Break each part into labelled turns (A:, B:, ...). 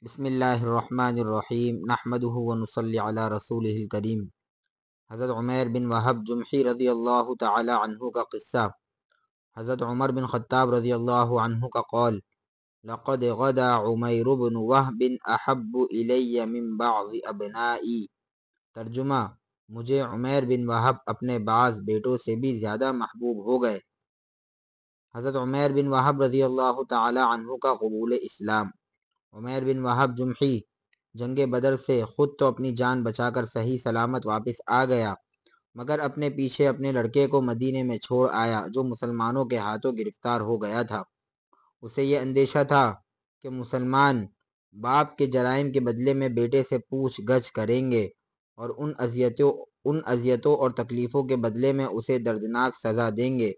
A: بسم اللہ الرحمن الرحیم نحمدہ ونصلی علی رسولہ الکریم۔ حضرت عمیر بن وہب جمحی رضی اللہ تعالی عنہ کا قصہ۔ حضرت عمر بن خطاب رضی اللہ عنہ کا قول: لقد غدا عمیر بن وہب احب الی من بعض ابنائی۔ ترجمہ: مجھے عمیر بن وہب اپنے بعض بیٹوں سے بھی زیادہ محبوب ہو گئے۔ حضرت عمیر بن وہب رضی اللہ تعالی عنہ کا قبول اسلام۔ عمیر بن وہب جمحی جنگ بدر سے خود تو اپنی جان بچا کر صحیح سلامت واپس آ گیا، مگر اپنے پیچھے اپنے لڑکے کو مدینے میں چھوڑ آیا جو مسلمانوں کے ہاتھوں گرفتار ہو گیا تھا۔ اسے یہ اندیشہ تھا کہ مسلمان باپ کے جرائم کے بدلے میں بیٹے سے پوچھ گچھ کریں گے اور ان اذیتوں اور تکلیفوں کے بدلے میں اسے دردناک سزا دیں گے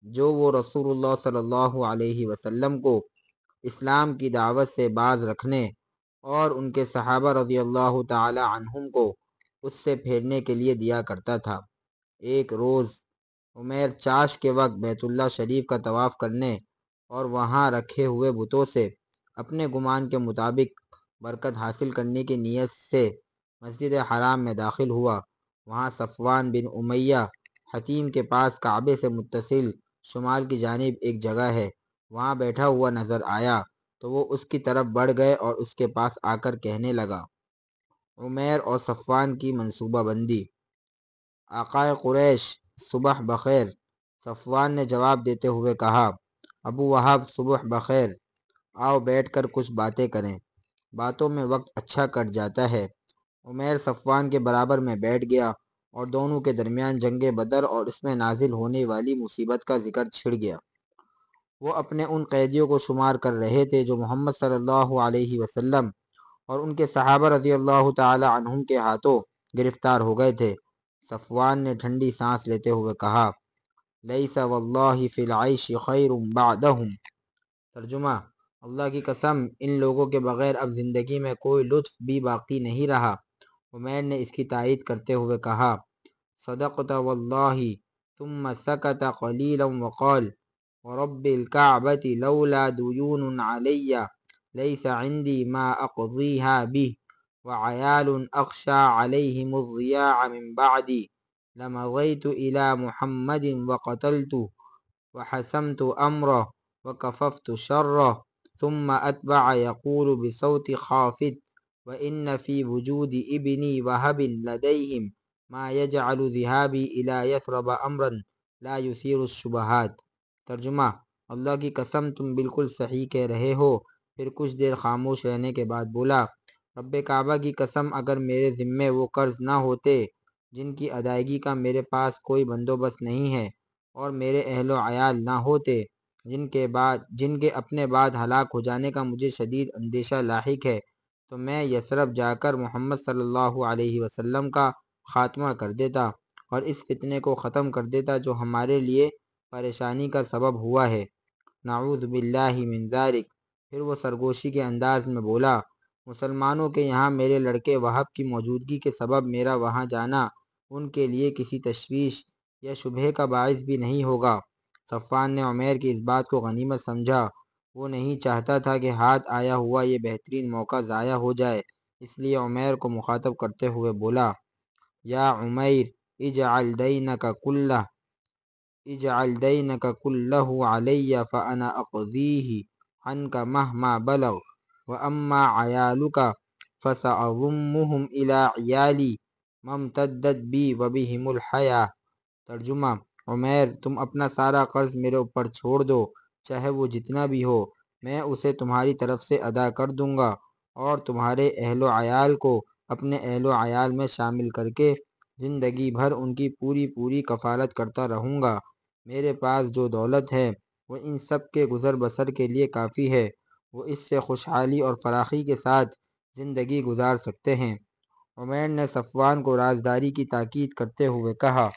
A: جو وہ رسول اللہ صلی اللہ علیہ وسلم کو اسلام کی دعوت سے باز رکھنے اور ان کے صحابہ رضی اللہ تعالی عنہم کو اس سے پھیرنے کے لیے دیا کرتا تھا۔ ایک روز عمیر چاش کے وقت بیت اللہ شریف کا طواف کرنے اور وہاں رکھے ہوئے بتوں سے اپنے گمان کے مطابق برکت حاصل کرنے کی نیت سے مسجد حرام میں داخل ہوا۔ وہاں صفوان بن امیہ حتیم کے پاس کعبے سے متصل شمال کی جانب ایک جگہ ہے، وہاں بیٹھا ہوا نظر آیا تو وہ اس کی طرف بڑھ گئے اور اس کے پاس آ کر کہنے لگا: عمیر اور صفوان کی منصوبہ بندی۔ آقائے قریش صبح بخیر۔ صفوان نے جواب دیتے ہوئے کہا: ابو وہاب صبح بخیر، آؤ بیٹھ کر کچھ باتیں کریں، باتوں میں وقت اچھا کٹ جاتا ہے۔ عمیر صفوان کے برابر میں بیٹھ گیا اور دونوں کے درمیان جنگ بدر اور اس میں نازل ہونے والی مصیبت کا ذکر چھڑ گیا۔ وہ اپنے ان قیدیوں کو شمار کر رہے تھے جو محمد صلی اللہ علیہ وسلم اور ان کے صحابہ رضی اللہ تعالی عنہم کے ہاتھوں گرفتار ہو گئے تھے۔ صفوان نے ٹھنڈی سانس لیتے ہوئے کہا: لیس واللہ فی العیش خیر بعدہم۔ ترجمہ: اللہ کی قسم ان لوگوں کے بغیر اب زندگی میں کوئی لطف بھی باقی نہیں رہا۔ عمیر نے اس کی تائید کرتے ہوئے کہا: صدقت واللہ، ثم سکت قلیلا وقال: ورب الکعبۃ لولا دیون علی لیس عندی ما اقضیها به وعیال اخشى علیہم الضیاع من بعدی لمضیت الی محمد وقتلت وحسمت امره وكففت شره ثم اتبع يقول بصوت خافت وان في وجود ابني وهب لديهم ما يجعل ذهابي الى يثرب امرا لا يثير الشبهات۔ ترجمہ: اللہ کی قسم تم بالکل صحیح کہہ رہے ہو۔ پھر کچھ دیر خاموش رہنے کے بعد بولا: رب کعبہ کی قسم اگر میرے ذمے وہ قرض نہ ہوتے جن کی ادائیگی کا میرے پاس کوئی بندوبست نہیں ہے، اور میرے اہل و عیال نہ ہوتے جن کے اپنے بعد ہلاک ہو جانے کا مجھے شدید اندیشہ لاحق ہے، تو میں یثرب جا کر محمد صلی اللہ علیہ وسلم کا خاتمہ کر دیتا اور اس فتنے کو ختم کر دیتا جو ہمارے لیے پریشانی کا سبب ہوا ہے۔ نعوذ باللہ من ذالک۔ پھر وہ سرگوشی کے انداز میں بولا: مسلمانوں کے یہاں میرے لڑکے وہب کی موجودگی کے سبب میرا وہاں جانا ان کے لیے کسی تشویش یا شبہ کا باعث بھی نہیں ہوگا۔ صفوان نے عمیر کی اس بات کو غنیمت سمجھا۔ وہ نہیں چاہتا تھا کہ ہاتھ آیا ہوا یہ بہترین موقع ضائع ہو جائے، اس لیے عمیر کو مخاطب کرتے ہوئے بولا: یا عمیر، اجعل دینک کلہ علی فانا اقضیہ عنک مہما بلغ واما عیالک فساضمهم الی عیالی ما امتدت بی وبہم الحیاۃ۔ ترجمہ: عمیر، تم اپنا سارا قرض میرے اوپر چھوڑ دو، چاہے وہ جتنا بھی ہو، میں اسے تمہاری طرف سے ادا کر دوں گا اور تمہارے اہل و عیال کو اپنے اہل و عیال میں شامل کر کے زندگی بھر ان کی پوری کفالت کرتا رہوں گا۔ میرے پاس جو دولت ہے وہ ان سب کے گزر بسر کے لیے کافی ہے، وہ اس سے خوشحالی اور فراخی کے ساتھ زندگی گزار سکتے ہیں۔ عمیر نے صفوان کو رازداری کی تاکید کرتے ہوئے کہا: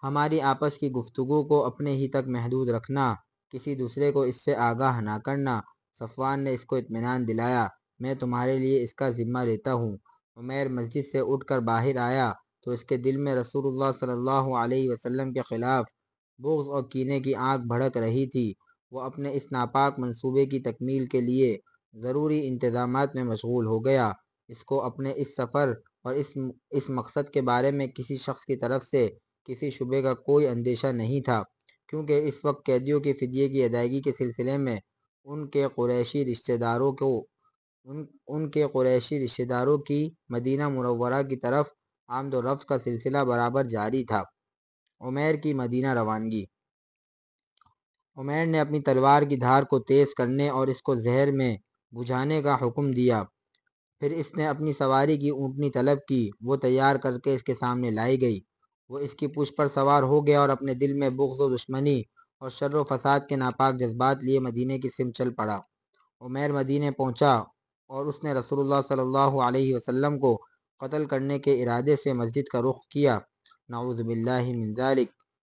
A: ہماری آپس کی گفتگو کو اپنے ہی تک محدود رکھنا، کسی دوسرے کو اس سے آگاہ نہ کرنا۔ صفوان نے اس کو اطمینان دلایا: میں تمہارے لیے اس کا ذمہ لیتا ہوں۔ عمیر مسجد سے اٹھ کر باہر آیا تو اس کے دل میں رسول اللہ صلی اللہ علیہ وسلم کے خلاف بغض اور کینے کی آگ بھڑک رہی تھی۔ وہ اپنے اس ناپاک منصوبے کی تکمیل کے لیے ضروری انتظامات میں مشغول ہو گیا۔ اس کو اپنے اس سفر اور اس مقصد کے بارے میں کسی شخص کی طرف سے کسی شبے کا کوئی اندیشہ نہیں تھا، کیونکہ اس وقت قیدیوں کے فدیے کی ادائیگی کے سلسلے میں ان کے قریشی رشتہ داروں کو ان کے قریشی رشتہ داروں کی مدینہ منورہ کی طرف آمد و رفت کا سلسلہ برابر جاری تھا۔ عمیر کی مدینہ روانگی۔ عمیر نے اپنی تلوار کی دھار کو تیز کرنے اور اس کو زہر میں بجھانے کا حکم دیا۔ پھر اس نے اپنی سواری کی اونٹنی طلب کی، وہ تیار کر کے اس کے سامنے لائی گئی۔ وہ اس کی پشت پر سوار ہو گیا اور اپنے دل میں بغض و دشمنی اور شر و فساد کے ناپاک جذبات لیے مدینے کی سمت چل پڑا۔ عمیر مدینے پہنچا اور اس نے رسول اللہ صلی اللہ علیہ وسلم کو قتل کرنے کے ارادے سے مسجد کا رخ کیا۔ نعوذ باللہ من ذالک۔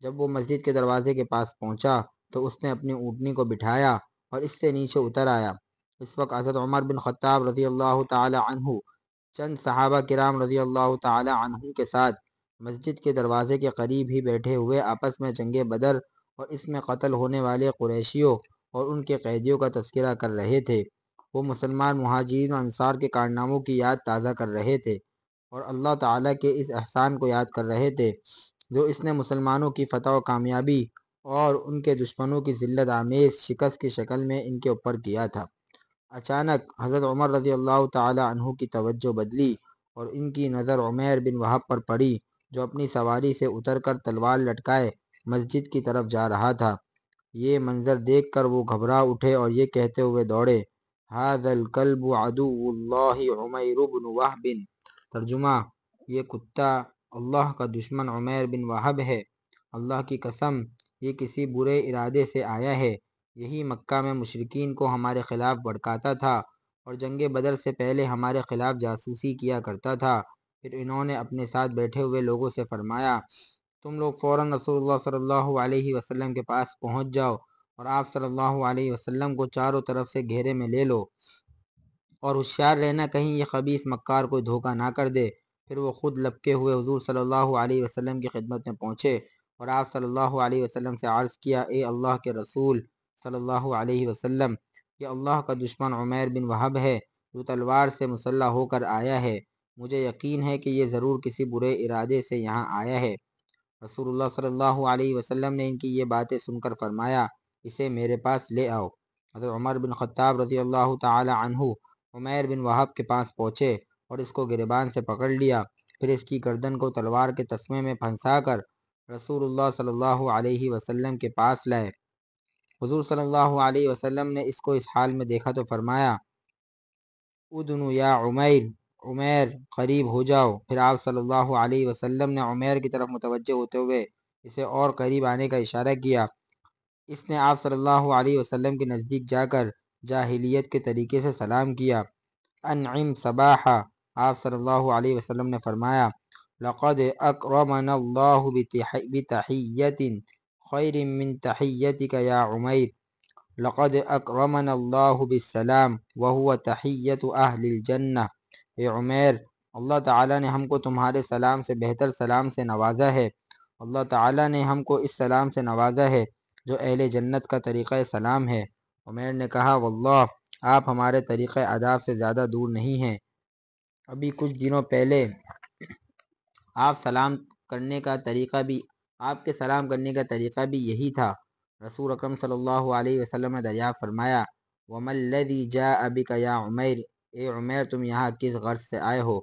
A: جب وہ مسجد کے دروازے کے پاس پہنچا تو اس نے اپنی اونٹنی کو بٹھایا اور اس سے نیچے اتر آیا۔ اس وقت حضرت عمر بن خطاب رضی اللہ تعالی عنہ چند صحابہ کرام رضی اللہ تعالی عنہ کے ساتھ مسجد کے دروازے کے قریب ہی بیٹھے ہوئے آپس میں جنگ بدر اور اس میں قتل ہونے والے قریشیوں اور ان کے قیدیوں کا تذکرہ کر رہے تھے۔ وہ مسلمان مہاجرین و انصار کے کارناموں کی یاد تازہ کر رہے تھے اور اللہ تعالیٰ کے اس احسان کو یاد کر رہے تھے جو اس نے مسلمانوں کی فتح و کامیابی اور ان کے دشمنوں کی ذلت آمیز شکست کی شکل میں ان کے اوپر کیا تھا۔ اچانک حضرت عمر رضی اللہ تعالی عنہ کی توجہ بدلی اور ان کی نظر عمیر بن وہب پر پڑی، جو اپنی سواری سے اتر کر تلوار لٹکائے مسجد کی طرف جا رہا تھا۔ یہ منظر دیکھ کر وہ گھبرا اٹھے اور یہ کہتے ہوئے دوڑے، ھذا الکلب عدو اللہ عمیر بن وہب۔ ترجمہ: یہ کتا اللہ کا دشمن عمیر بن وہب ہے۔ اللہ کی قسم، یہ کسی برے ارادے سے آیا ہے۔ یہی مکہ میں مشرکین کو ہمارے خلاف بھڑکاتا تھا اور جنگ بدر سے پہلے ہمارے خلاف جاسوسی کیا کرتا تھا۔ پھر انہوں نے اپنے ساتھ بیٹھے ہوئے لوگوں سے فرمایا، تم لوگ فوراً رسول اللہ صلی اللہ علیہ وسلم کے پاس پہنچ جاؤ اور آپ صلی اللہ علیہ وسلم کو چاروں طرف سے گھیرے میں لے لو اور ہوشیار رہنا کہیں یہ خبیث مکار کوئی دھوکہ نہ کر دے۔ پھر وہ خود لپکے ہوئے حضور صلی اللہ علیہ وسلم کی خدمت میں پہنچے اور آپ صلی اللہ علیہ وسلم سے عرض کیا، اے اللہ کے رسول صلی اللہ علیہ وسلم، یہ اللہ کا دشمن عمیر بن وہب ہے جو تلوار سے مسلح ہو کر آیا ہے۔ مجھے یقین ہے کہ یہ ضرور کسی برے ارادے سے یہاں آیا ہے۔ رسول اللہ صلی اللہ علیہ وسلم نے ان کی یہ باتیں سن کر فرمایا، اسے میرے پاس لے آؤ۔ حضرت عمر بن خطاب رضی اللہ تعالی عنہ عمیر بن وہب کے پاس پہنچے اور اس کو گریبان سے پکڑ لیا، پھر اس کی گردن کو تلوار کے تسمے میں پھنسا کر رسول اللہ صلی اللہ علیہ وسلم کے پاس لائے۔ حضور صلی اللہ علیہ وسلم نے اس کو اس حال میں دیکھا تو فرمایا، ادنو یا عمیر، عمیر قریب ہو جاؤ۔ پھر آپ صلی اللہ علیہ وسلم نے عمیر کی طرف متوجہ ہوتے ہوئے اسے اور قریب آنے کا اشارہ کیا۔ اس نے آپ صلی اللہ علیہ وسلم کے نزدیک جا کر جاہلیت کے طریقے سے سلام کیا، انعم صباحا۔ آپ صلی اللہ علیہ وسلم نے فرمایا، لقد اکرمنا اللہ بتحیۃ خیر من تحیتک یا عمیر، لقد اکرمنا اللہ بالسلام وہو تحیۃ اہل الجنہ۔ اے عمیر، اللہ تعالیٰ نے ہم کو تمہارے سلام سے بہتر سلام سے نوازا ہے۔ اللہ تعالیٰ نے ہم کو اس سلام سے نوازا ہے جو اہل جنت کا طریقہ سلام ہے۔ عمیر نے کہا، واللہ آپ ہمارے طریقہ آداب سے زیادہ دور نہیں ہیں۔ ابھی کچھ دنوں پہلے آپ کے سلام کرنے کا طریقہ بھی یہی تھا۔ رسول اکرم صلی اللہ علیہ وسلم نے دریافت فرمایا، وَمَا الَّذِي جَاءَ بِكَ يَا عُمَيْرُ، اے عمیر تم یہاں کس غرض سے آئے ہو؟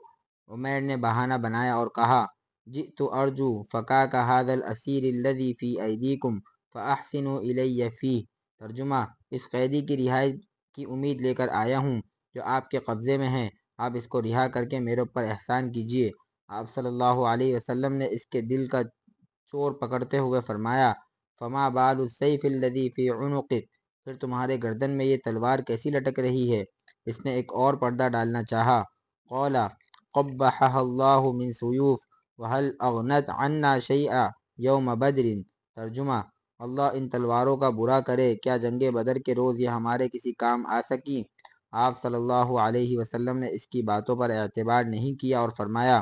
A: عمیر نے بہانہ بنایا اور کہا، جئت ارجو فکاک ھذا الاسیر الذی فی ایدیکم فاحسنوا الی فیہ۔ ترجمہ: اس قیدی کی رہائی کی امید لے کر آیا ہوں جو آپ کے قبضے میں ہے، آپ اس کو رہا کر کے میرے اوپر احسان کیجیے۔ آپ صلی اللہ علیہ وسلم نے اس کے دل کا چور پکڑتے ہوئے فرمایا، فما بال السیف الذی فی عنقک، پھر تمہارے گردن میں یہ تلوار کیسی لٹک رہی ہے؟ اس نے ایک اور پردہ ڈالنا چاہا۔ قال قبحها اللہ من سیوف وهل اغنت عنا شیئا یوم بدر۔ ترجمہ: اللہ ان تلواروں کا برا کرے، کیا جنگ بدر کے روز یہ ہمارے کسی کام آ سکی؟ آپ صلی اللہ علیہ وسلم نے اس کی باتوں پر اعتبار نہیں کیا اور فرمایا،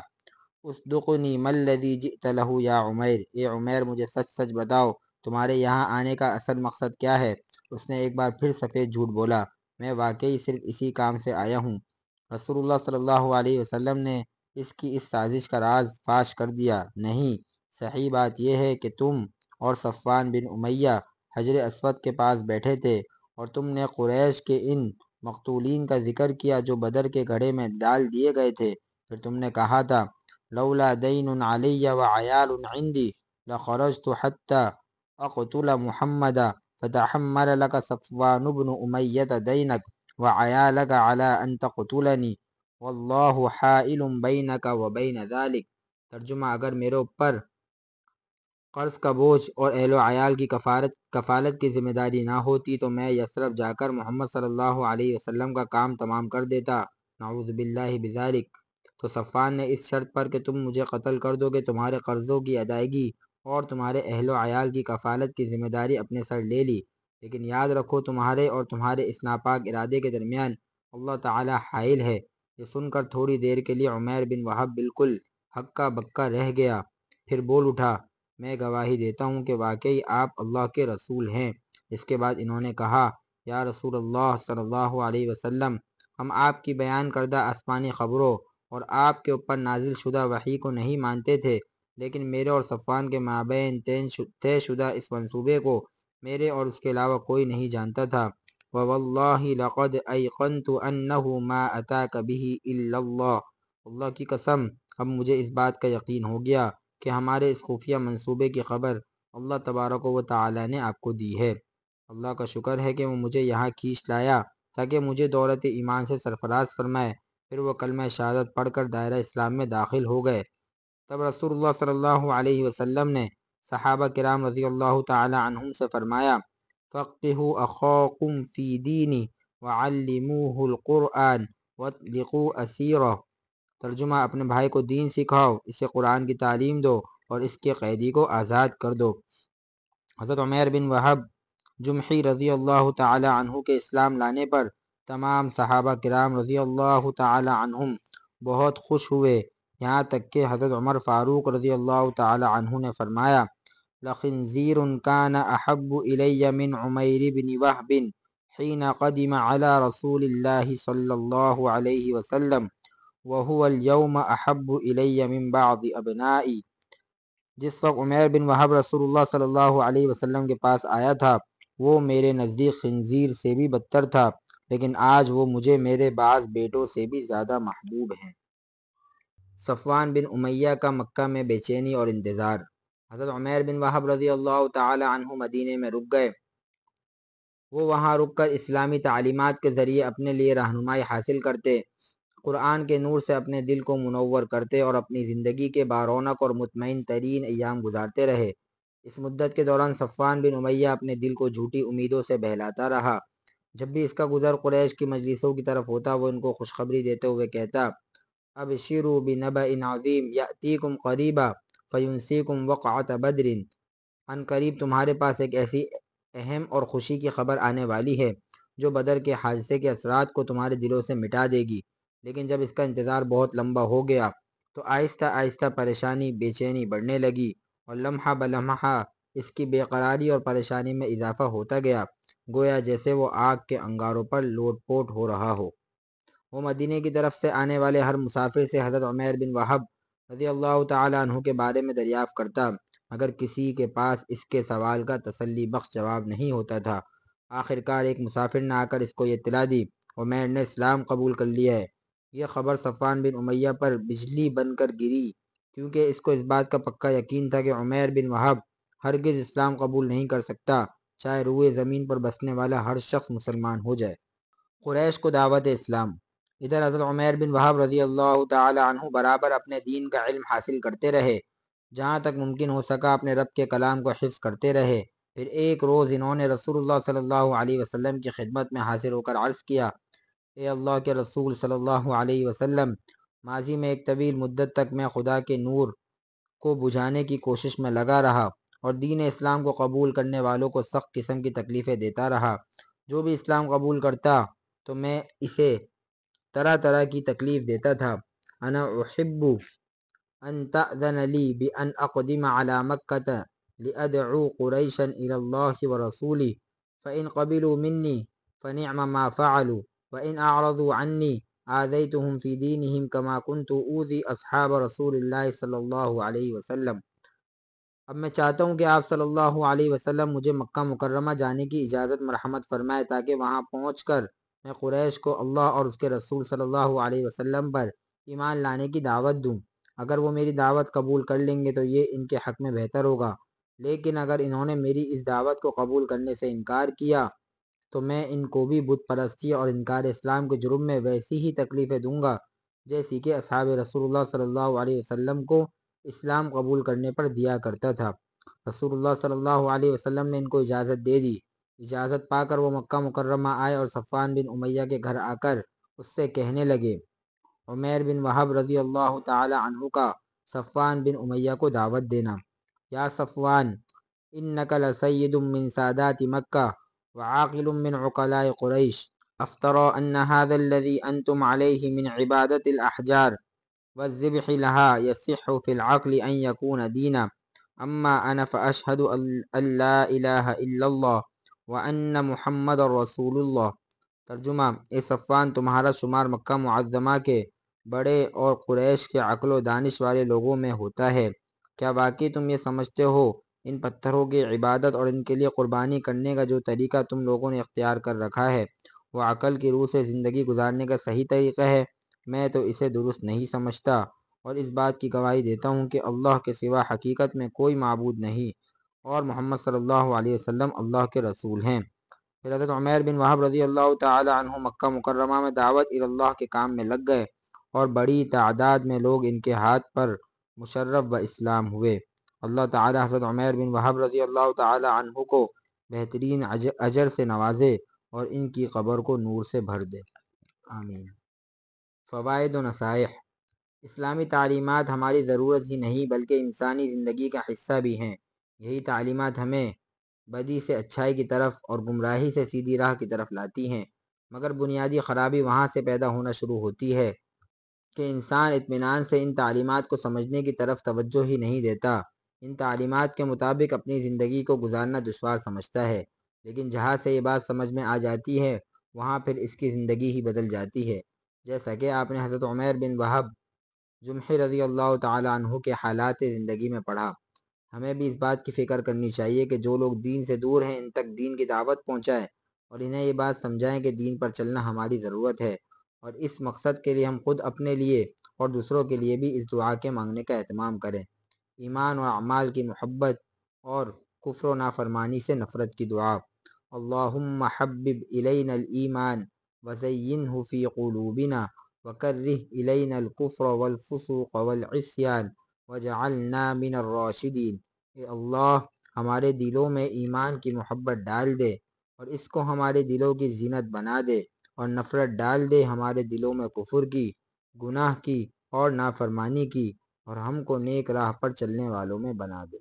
A: اصدقنی ما الذی جئت لہ یا عمیر، اے عمیر مجھے سچ سچ بتاؤ تمہارے یہاں آنے کا اصل مقصد کیا ہے؟ اس نے ایک بار پھر سفید جھوٹ بولا، میں واقعی صرف اسی کام سے آیا ہوں۔ رسول اللہ صلی اللہ علیہ وسلم نے اس سازش کا راز فاش کر دیا۔ نہیں، صحیح بات یہ ہے کہ تم اور صفوان بن امیہ حجر اسود کے پاس بیٹھے تھے اور تم نے قریش کے ان مقتولین کا ذکر کیا جو بدر کے گڑھے میں ڈال دیے گئے تھے۔ پھر تم نے کہا تھا لولا دین علی وعیال عندی لخرجت حتی اقتل محمدا فتحمل لك صفوان بن امیہ دینک وعیالک علی ان تقتلنی واللہ حائل بینک وبین ذلک۔ ترجمہ: اگر میرے اوپر قرض کا بوجھ اور اہل و عیال کی کفالت کی ذمہ داری نہ ہوتی تو میں یثرب جا کر محمد صلی اللہ علیہ وسلم کا کام تمام کر دیتا، نعوذ باللہ بذالک۔ تو صفوان نے اس شرط پر کہ تم مجھے قتل کر دو گے تمہارے قرضوں کی ادائیگی اور تمہارے اہل و عیال کی کفالت کی ذمہ داری اپنے سر لے لی، لیکن یاد رکھو تمہارے اور تمہارے اس ناپاک ارادے کے درمیان اللہ تعالی حائل ہے۔ یہ سن کر تھوڑی دیر کے لیے عمیر بن وہب بالکل ہکا بکا رہ گیا، پھر بول اٹھا، میں گواہی دیتا ہوں کہ واقعی آپ اللہ کے رسول ہیں۔ اس کے بعد انہوں نے کہا، یا رسول اللہ صلی اللہ علیہ وسلم، ہم آپ کی بیان کردہ آسمانی خبروں اور آپ کے اوپر نازل شدہ وحی کو نہیں مانتے تھے، لیکن میرے اور صفوان کے مابین طے شدہ اس منصوبے کو میرے اور اس کے علاوہ کوئی نہیں جانتا تھا۔ وَوَاللَّهِ لَقَدْ أَيْقَنْتُ أَنَّهُ مَا أَتَاكَ بِهِ إِلَّا اللَّهُ۔ اللہ کی قسم، اب مجھے اس بات کا یقین ہو گیا کہ ہمارے اس خفیہ منصوبے کی خبر اللہ تبارک و تعالی نے آپ کو دی ہے۔ اللہ کا شکر ہے کہ وہ مجھے یہاں کھینچ لایا تاکہ مجھے دولت ایمان سے سرفراز فرمائے۔ پھر وہ کلمہ شہادت پڑھ کر دائرہ اسلام میں داخل ہو گئے۔ تب رسول اللہ صلی اللہ علیہ وسلم نے صحابہ کرام رضی اللہ تعالی عنہم سے فرمایا، فقہوا اخاکم فی دینی وعلموہ القرآن واطلقوا اسیرہ۔ ترجمہ: اپنے بھائی کو دین سکھاؤ، اسے قرآن کی تعلیم دو اور اس کے قیدی کو آزاد کر دو۔ حضرت عمیر بن وہب جمحی رضی اللہ تعالی عنہ کے اسلام لانے پر تمام صحابہ کرام رضی اللہ تعالی عنہم بہت خوش ہوئے، یہاں تک کہ حضرت عمر فاروق رضی اللہ تعالی عنہ نے فرمایا، لَخِنْزِيرٌ كَانَ أَحَبُّ إِلَيَّ مِنْ عُمَيْرِ بْنِ وَهْبٍ حِينَ قَدِمَ عَلَى رَسُولِ اللَّهِ صلی اللہ علیہ وسلم وَهُوَ الْيَوْمَ أَحَبُّ إِلَيَّ مِنْ بَعْضِ أَبْنَائِي۔ جس وقت عمیر بن وہب رسول اللہ صلی اللہ علیہ وسلم کے پاس آیا تھا وہ میرے نزدیک خنزیر سے بھی بدتر تھا، لیکن آج وہ مجھے میرے بعض بیٹوں سے بھی زیادہ محبوب ہیں۔ صفوان بن امیہ کا مکہ میں بے چینی اور انتظار۔ حضرت عمیر بن وہب رضی اللہ تعالی عنہ مدینے میں رک گئے۔ وہ وہاں رک کر اسلامی تعلیمات کے ذریعے اپنے لیے رہنمائی حاصل کرتے، قرآن کے نور سے اپنے دل کو منور کرتے اور اپنی زندگی کے بارونق اور مطمئن ترین ایام گزارتے رہے۔ اس مدت کے دوران صفوان بن امیہ اپنے دل کو جھوٹی امیدوں سے بہلاتا رہا۔ جب بھی اس کا گزر قریش کی مجلسوں کی طرف ہوتا وہ ان کو خوشخبری دیتے ہوئے کہتا، ابشروا بنبأ عظیم یأتیکم قریبا فینسیکم وقعۃ بدر۔ ان قریب تمہارے پاس ایک ایسی اہم اور خوشی کی خبر آنے والی ہے جو بدر کے حادثے کے اثرات کو تمہارے دلوں سے مٹا دے گی۔ لیکن جب اس کا انتظار بہت لمبا ہو گیا تو آہستہ آہستہ پریشانی بے چینی بڑھنے لگی اور لمحہ بلمحہ اس کی بے قراری اور پریشانی میں اضافہ ہوتا گیا، گویا جیسے وہ آگ کے انگاروں پر لوٹ پوٹ ہو رہا ہو۔ وہ مدینے کی طرف سے آنے والے ہر مسافر سے حضرت عمیر بن وہب رضی اللہ تعالی عنہ کے بارے میں دریافت کرتا، مگر کسی کے پاس اس کے سوال کا تسلی بخش جواب نہیں ہوتا تھا۔ آخر کار ایک مسافر نے آ کر اس کو یہ اطلاع دی، عمیر نے اسلام قبول کر لیا ہے۔ یہ خبر صفوان بن امیہ پر بجلی بن کر گری، کیونکہ اس کو اس بات کا پکا یقین تھا کہ عمیر بن وہب ہرگز اسلام قبول نہیں کر سکتا، چاہے روئے زمین پر بسنے والا ہر شخص مسلمان ہو جائے۔ قریش کو دعوت اسلام۔ ادھر حضرت عمیر بن وہب رضی اللہ تعالی عنہ برابر اپنے دین کا علم حاصل کرتے رہے، جہاں تک ممکن ہو سکا اپنے رب کے کلام کو حفظ کرتے رہے۔ پھر ایک روز انہوں نے رسول اللہ صلی اللہ علیہ وسلم کی خدمت میں حاضر ہو کر عرض کیا، اے اللہ کے رسول صلی اللہ علیہ وسلم، ماضی میں ایک طویل مدت تک میں خدا کے نور کو بجھانے کی کوشش میں لگا رہا اور دین اسلام کو قبول کرنے والوں کو سخت قسم کی تکلیفیں دیتا رہا۔ جو بھی اسلام قبول کرتا تو میں اسے طرح طرح کی تکلیف دیتا تھا۔ انا احب ان تأذن لی بان اقدم علی مکہ لأدعو قریشا الی اللہ ورسولہ فإن قبلوا منی فنعم ما فعلوا وإن أعرضوا عني آذيتهم في دينهم كما كنت أوذي أصحاب رسول اللہ صلی اللہ علیہ وسلم۔ اب میں چاہتا ہوں کہ آپ صلی اللہ علیہ وسلم مجھے مکہ مکرمہ جانے کی اجازت مرحمت فرمائے تاکہ وہاں پہنچ کر میں قریش کو اللہ اور اس کے رسول صلی اللہ علیہ وسلم پر ایمان لانے کی دعوت دوں۔ اگر وہ میری دعوت قبول کر لیں گے تو یہ ان کے حق میں بہتر ہوگا، لیکن اگر انہوں نے میری اس دعوت کو قبول کرنے سے انکار کیا تو میں ان کو بھی بت پرستی اور انکار اسلام کے جرم میں ویسی ہی تکلیفیں دوں گا جیسی کہ اصحاب رسول اللہ صلی اللہ علیہ وسلم کو اسلام قبول کرنے پر دیا کرتا تھا۔ رسول اللہ صلی اللہ علیہ وسلم نے ان کو اجازت دے دی۔ اجازت پا کر وہ مکہ مکرمہ آئے اور صفوان بن امیہ کے گھر آ کر اس سے کہنے لگے، عمیر بن وہب رضی اللہ تعالی عنہ کا صفوان بن امیہ کو دعوت دینا۔ یا صفوان، انک لسید من سادات مکہ وعاقل من عقلاء قریش، افترى ان هذا الذي انتم عليه من عبادة الاحجار والذبح لها يصح في العقل ان يكون دينا، اما انا فاشهد ان لا الہ الا اللہ وان محمد رسول اللہ۔ ترجمہ، اے صفوان، تمہارا شمار مکہ معظمہ کے بڑے اور قریش کے عقل و دانش والے لوگوں میں ہوتا ہے۔ کیا واقعی تم یہ سمجھتے ہو ان پتھروں کی عبادت اور ان کے لیے قربانی کرنے کا جو طریقہ تم لوگوں نے اختیار کر رکھا ہے وہ عقل کی روح سے زندگی گزارنے کا صحیح طریقہ ہے؟ میں تو اسے درست نہیں سمجھتا، اور اس بات کی گواہی دیتا ہوں کہ اللہ کے سوا حقیقت میں کوئی معبود نہیں، اور محمد صلی اللہ علیہ وسلم اللہ کے رسول ہیں۔ پھر حضرت عمیر بن وہب رضی اللہ تعالی عنہ مکہ مکرمہ میں دعوت اللہ کے کام میں لگ گئے، اور بڑی تعداد میں لوگ ان کے ہاتھ پر مشرف و اسلام ہوئے۔ اللہ تعالی حضرت عمیر بن وہب رضی اللہ تعالی عنہ کو بہترین اجر سے نوازے اور ان کی قبر کو نور سے بھر دے، آمین۔ فوائد و نصائح۔ اسلامی تعلیمات ہماری ضرورت ہی نہیں بلکہ انسانی زندگی کا حصہ بھی ہیں۔ یہی تعلیمات ہمیں بدی سے اچھائی کی طرف اور گمراہی سے سیدھی راہ کی طرف لاتی ہیں، مگر بنیادی خرابی وہاں سے پیدا ہونا شروع ہوتی ہے کہ انسان اطمینان سے ان تعلیمات کو سمجھنے کی طرف توجہ ہی نہیں دیتا۔ ان تعلیمات کے مطابق اپنی زندگی کو گزارنا دشوار سمجھتا ہے، لیکن جہاں سے یہ بات سمجھ میں آ جاتی ہے وہاں پھر اس کی زندگی ہی بدل جاتی ہے، جیسا کہ آپ نے حضرت عمیر بن وہب جمحی رضی اللہ تعالی عنہ کے حالات زندگی میں پڑھا۔ ہمیں بھی اس بات کی فکر کرنی چاہیے کہ جو لوگ دین سے دور ہیں ان تک دین کی دعوت پہنچائیں اور انہیں یہ بات سمجھائیں کہ دین پر چلنا ہماری ضرورت ہے، اور اس مقصد کے لیے ہم خود اپنے لیے اور دوسروں کے لیے بھی اس دعا کے مانگنے کا اہتمام کریں، ایمان اور اعمال کی محبت اور کفر و نافرمانی سے نفرت کی دعا۔ اللہم حبب الینا الایمان وزینہ فی قلوبنا وکرہ الینا الکفر والفسوق والعصیان وجعلنا من الراشدین۔ اے اللہ، ہمارے دلوں میں ایمان کی محبت ڈال دے اور اس کو ہمارے دلوں کی زینت بنا دے، اور نفرت ڈال دے ہمارے دلوں میں کفر کی، گناہ کی اور نافرمانی کی، اور ہم کو نیک راہ پر چلنے والوں میں بنا دے۔